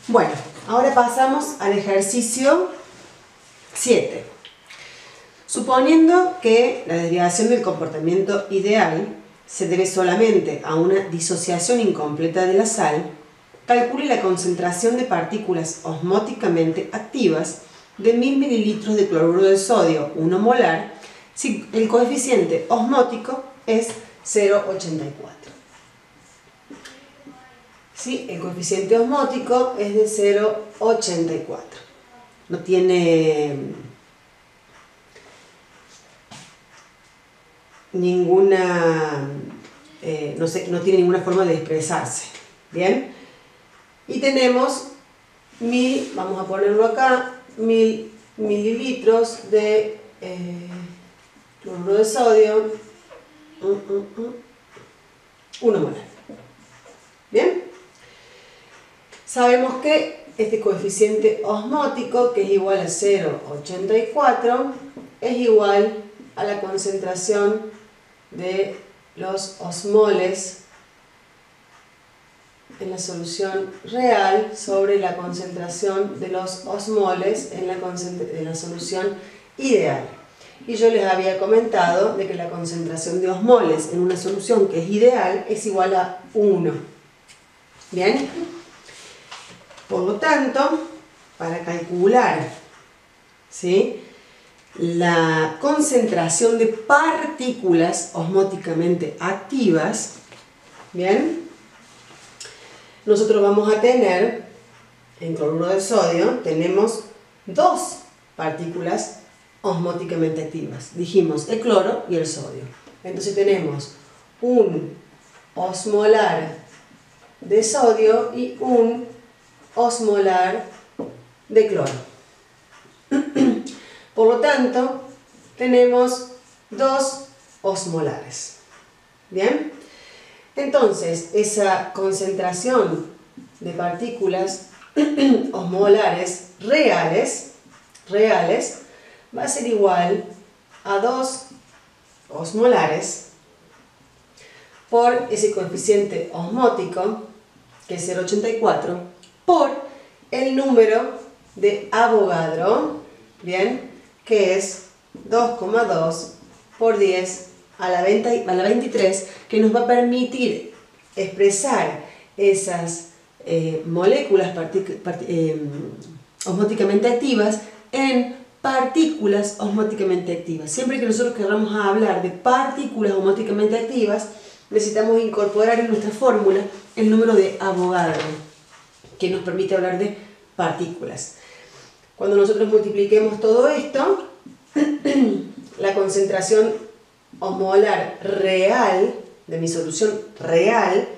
Bueno, ahora pasamos al ejercicio 7. Suponiendo que la desviación del comportamiento ideal se debe solamente a una disociación incompleta de la sal, calcule la concentración de partículas osmóticamente activas de 1000 mililitros de cloruro de sodio 1 molar si el coeficiente osmótico es 0,84. ¿Sí? El coeficiente osmótico es de 0,84. No tiene ninguna, no tiene ninguna forma de expresarse. ¿Bien? Y tenemos 1000, vamos a ponerlo acá, 1000 mililitros de cloruro de sodio 1 molar. ¿Bien? Sabemos que este coeficiente osmótico, que es igual a 0,84, es igual a la concentración de los osmoles en la solución real sobre la concentración de los osmoles en la solución ideal. Y yo les había comentado de que la concentración de osmoles en una solución que es ideal es igual a 1. ¿Bien? Por lo tanto, para calcular, ¿sí?, la concentración de partículas osmóticamente activas, ¿bien?, nosotros vamos a tener, en cloruro de sodio, tenemos dos partículas osmóticamente activas. Dijimos el cloro y el sodio. Entonces tenemos un osmolar de sodio y un osmolar de cloro. Por lo tanto, tenemos dos osmolares. ¿Bien? Entonces, esa concentración de partículas osmolares reales va a ser igual a 2 osmolares por ese coeficiente osmótico, que es 0,84, por el número de Avogadro, ¿bien?, que es 2,2 por 10 a la 23, que nos va a permitir expresar esas moléculas osmóticamente activas en partículas osmóticamente activas. Siempre que nosotros queramos hablar de partículas osmóticamente activas, necesitamos incorporar en nuestra fórmula el número de Avogadro, que nos permite hablar de partículas. Cuando nosotros multipliquemos todo esto, la concentración osmolar real de mi solución real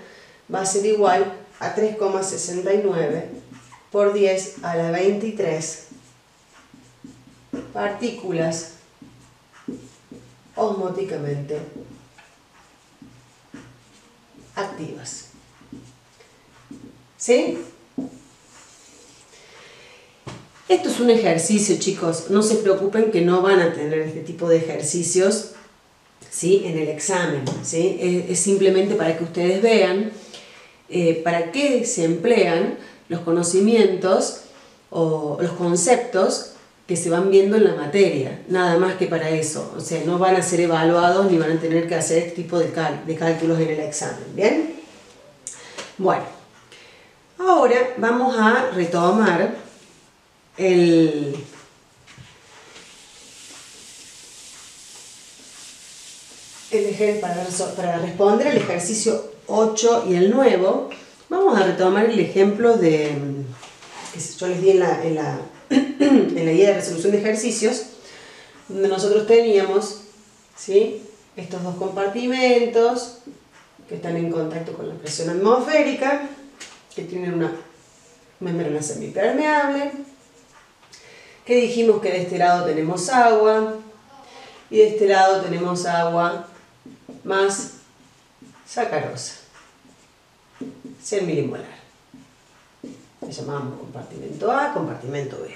va a ser igual a 3,69 por 10 a la 23 partículas osmóticamente activas. ¿Sí? Esto es un ejercicio, chicos. No se preocupen que no van a tener este tipo de ejercicios, ¿sí?, en el examen, ¿sí? Es simplemente para que ustedes vean para qué se emplean los conocimientos o los conceptos que se van viendo en la materia, nada más que para eso. O sea, no van a ser evaluados ni van a tener que hacer este tipo de cálculos en el examen. ¿Bien? Bueno, ahora vamos a retomar para responder el ejercicio 8 y el nuevo. Vamos a retomar el ejemplo que yo les di en la guía de resolución de ejercicios, donde nosotros teníamos, ¿sí?, estos dos compartimentos que están en contacto con la presión atmosférica, que tienen una membrana semipermeable, que dijimos que de este lado tenemos agua y de este lado tenemos agua más sacarosa, 100 milimolar. Le llamamos compartimento A, compartimento B.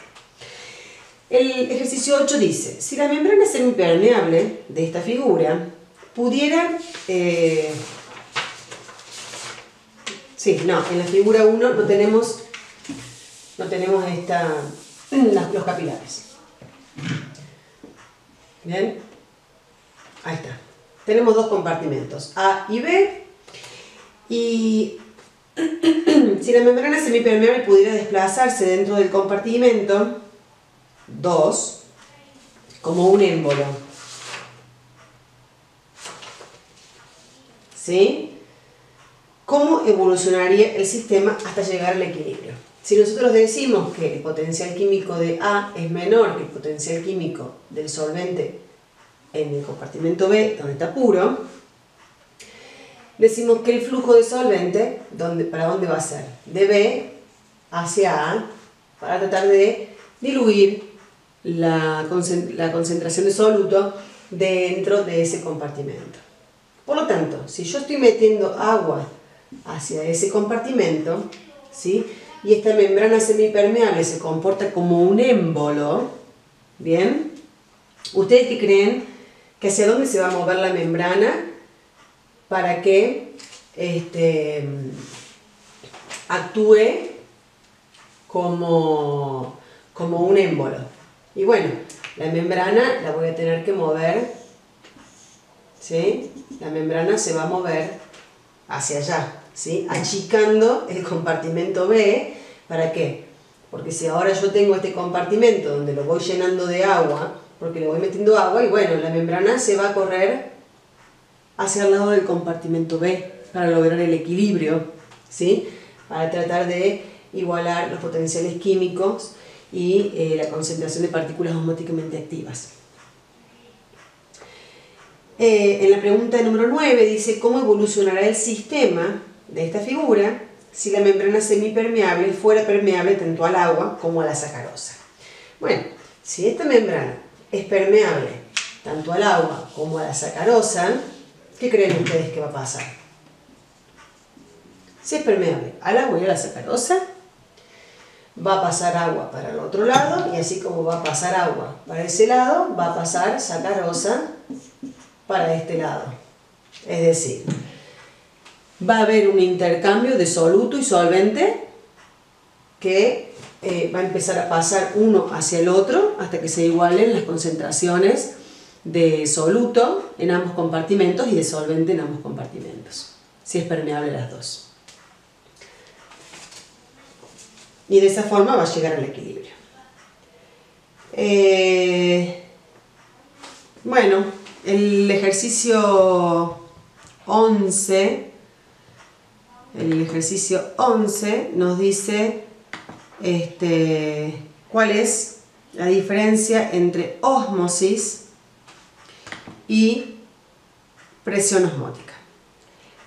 El ejercicio 8 dice, si la membrana semipermeable de esta figura pudiera... en la figura 1 no tenemos no tenemos los capilares. Bien, ahí está. Tenemos dos compartimentos, A y B, y si la membrana semipermeable pudiera desplazarse dentro del compartimento 2 como un émbolo, ¿sí? ¿Cómo evolucionaría el sistema hasta llegar al equilibrio? Si nosotros decimos que el potencial químico de A es menor que el potencial químico del solvente en el compartimento B, donde está puro, decimos que el flujo de solvente, ¿para dónde va a ser? De B hacia A, para tratar de diluir la concentración de soluto dentro de ese compartimento. Por lo tanto, si yo estoy metiendo agua hacia ese compartimento, ¿sí? Y esta membrana semipermeable se comporta como un émbolo, ¿bien? ¿Ustedes qué creen? ¿Que hacia dónde se va a mover la membrana para que actúe como un émbolo? Y bueno, la membrana la voy a tener que mover, ¿sí? La membrana se va a mover hacia allá, ¿sí? Achicando el compartimento B. ¿Para qué? Porque si ahora yo tengo este compartimento donde lo voy llenando de agua, porque le voy metiendo agua, y bueno, la membrana se va a correr hacia el lado del compartimento B para lograr el equilibrio, ¿sí? Para tratar de igualar los potenciales químicos y la concentración de partículas osmóticamente activas. En la pregunta número 9 dice: ¿cómo evolucionará el sistema de esta figura si la membrana semipermeable fuera permeable tanto al agua como a la sacarosa? Bueno, si esta membrana es permeable tanto al agua como a la sacarosa, ¿qué creen ustedes que va a pasar? Si es permeable al agua y a la sacarosa, va a pasar agua para el otro lado, y así como va a pasar agua para ese lado, va a pasar sacarosa para este lado. Es decir, va a haber un intercambio de soluto y solvente que va a empezar a pasar uno hacia el otro hasta que se igualen las concentraciones de soluto en ambos compartimentos y de solvente en ambos compartimentos, si es permeable las dos. Y de esa forma va a llegar al equilibrio. Bueno, el ejercicio 11 nos dice cuál es la diferencia entre ósmosis y presión osmótica.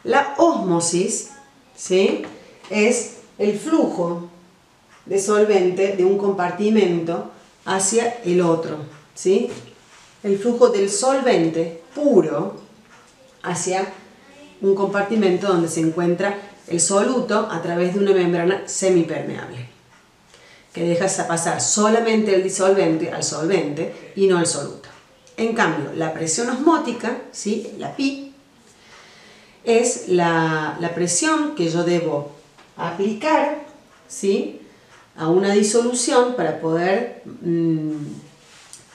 La ósmosis, ¿sí?, es el flujo de solvente de un compartimento hacia el otro, ¿sí? El flujo del solvente puro hacia un compartimento donde se encuentra el soluto a través de una membrana semipermeable, que deja pasar solamente el disolvente al solvente y no el soluto. En cambio, la presión osmótica, ¿sí?, la pi, es la presión que yo debo aplicar, ¿sí?, a una disolución para poder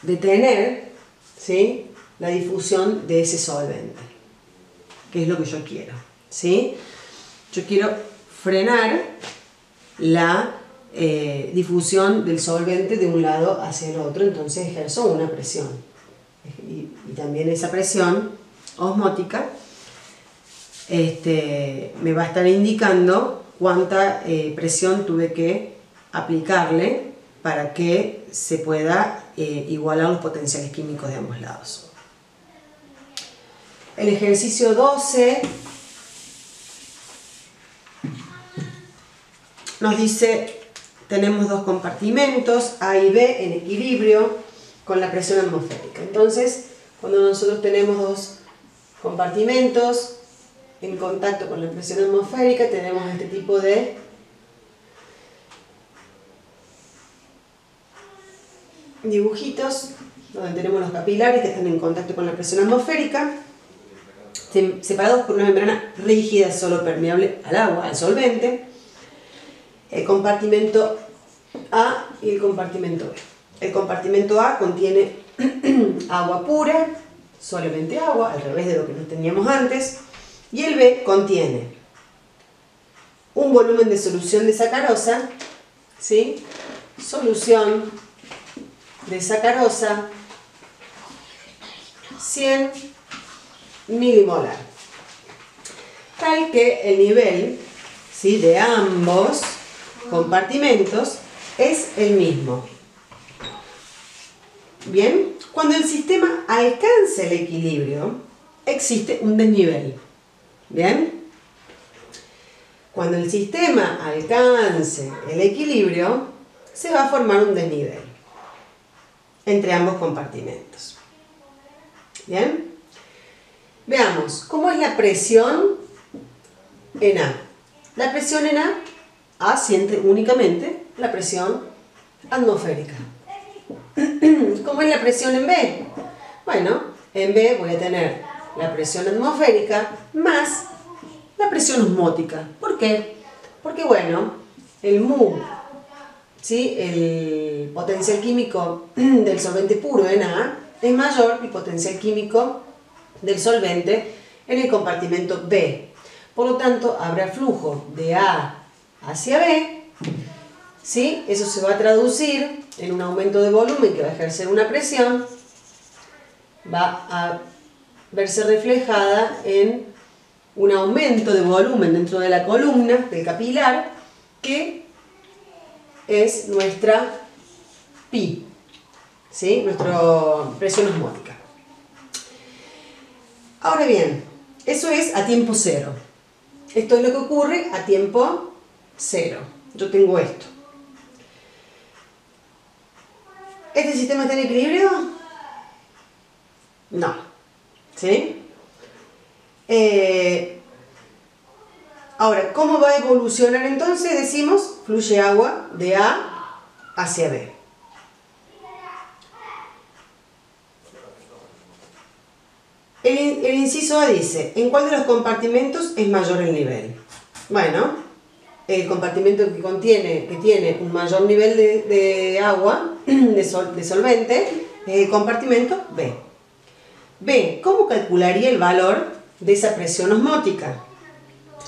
detener, ¿sí?, la difusión de ese solvente, que es lo que yo quiero, ¿sí? Yo quiero frenar la difusión del solvente de un lado hacia el otro, entonces ejerzo una presión. Y también esa presión osmótica me va a estar indicando cuánta presión tuve que aplicarle para que se pueda igualar los potenciales químicos de ambos lados. El ejercicio 12 nos dice: tenemos dos compartimentos, A y B, en equilibrio con la presión atmosférica. Entonces, cuando nosotros tenemos dos compartimentos en contacto con la presión atmosférica, tenemos este tipo de dibujitos donde tenemos los capilares que están en contacto con la presión atmosférica, separados por una membrana rígida solo permeable al agua, al solvente. El compartimento A y el compartimento B. El compartimento A contiene agua pura, solamente agua, al revés de lo que no teníamos antes, y el B contiene un volumen de solución de sacarosa, ¿sí? Solución de sacarosa 100 milimolar, tal que el nivel, ¿sí?, de ambos compartimentos es el mismo. Bien, cuando el sistema alcanza el equilibrio, existe un desnivel. Bien, cuando el sistema alcance el equilibrio, se va a formar un desnivel entre ambos compartimentos. Bien, veamos cómo es la presión en A. La presión en A siente únicamente la presión atmosférica. ¿Cómo es la presión en B? Bueno, en B voy a tener la presión atmosférica más la presión osmótica. ¿Por qué? Porque, bueno, el mu, ¿sí?, el potencial químico del solvente puro en A es mayor que el potencial químico del solvente en el compartimento B. Por lo tanto, habrá flujo de A hacia B, ¿sí? Eso se va a traducir en un aumento de volumen que va a ejercer una presión, va a verse reflejada en un aumento de volumen dentro de la columna del capilar, que es nuestra pi, ¿sí?, nuestra presión osmótica. Ahora bien, eso es a tiempo cero. Esto es lo que ocurre a tiempo cero. Yo tengo esto. ¿Este sistema está en equilibrio? No. ¿Sí? Ahora, ¿cómo va a evolucionar entonces? Decimos, fluye agua de A hacia B. El inciso A dice, ¿en cuál de los compartimentos es mayor el nivel? Bueno, el compartimento que tiene un mayor nivel de agua, de solvente, es el compartimento B. B, ¿cómo calcularía el valor de esa presión osmótica?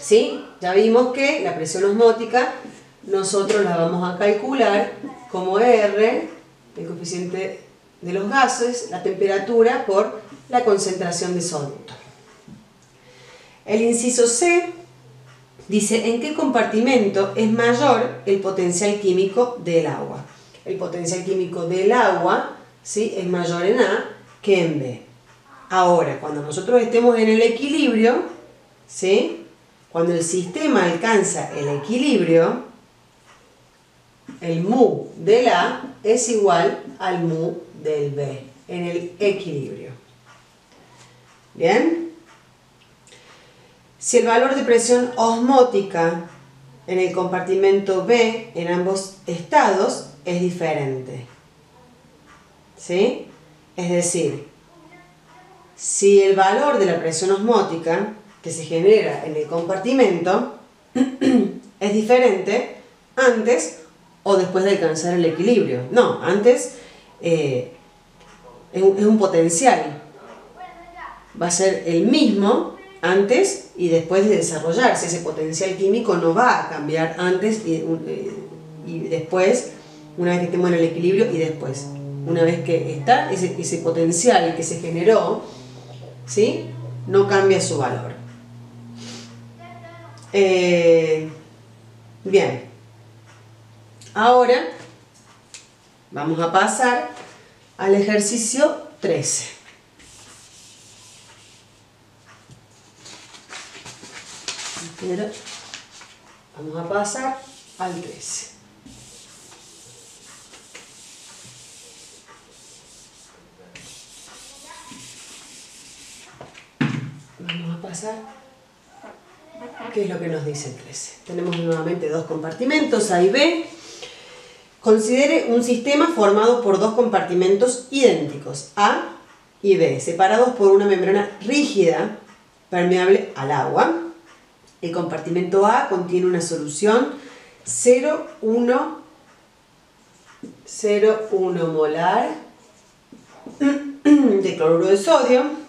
¿Sí? Ya vimos que la presión osmótica nosotros la vamos a calcular como R, el coeficiente de los gases, la temperatura por la concentración de soluto. El inciso C dice, ¿en qué compartimento es mayor el potencial químico del agua? El potencial químico del agua, ¿sí?, es mayor en A que en B. Ahora, cuando nosotros estemos en el equilibrio, ¿sí?, cuando el sistema alcanza el equilibrio, el mu del A es igual al mu del B, en el equilibrio. ¿Bien? Si el valor de presión osmótica en el compartimento B en ambos estados es diferente, ¿sí? Es decir, si el valor de la presión osmótica que se genera en el compartimento es diferente antes o después de alcanzar el equilibrio. No, antes es un potencial. Va a ser el mismo antes y después de desarrollarse. Ese potencial químico no va a cambiar antes y después, una vez que estemos en el equilibrio y después. Una vez que está ese potencial que se generó, ¿sí?, no cambia su valor. Bien, ahora vamos a pasar al ejercicio 13. Vamos a pasar al 13. Vamos a pasar. ¿Qué es lo que nos dice el 13? Tenemos nuevamente dos compartimentos, A y B. Considere un sistema formado por dos compartimentos idénticos, A y B, separados por una membrana rígida permeable al agua. El compartimento A contiene una solución 0,1 0,1 molar de cloruro de sodio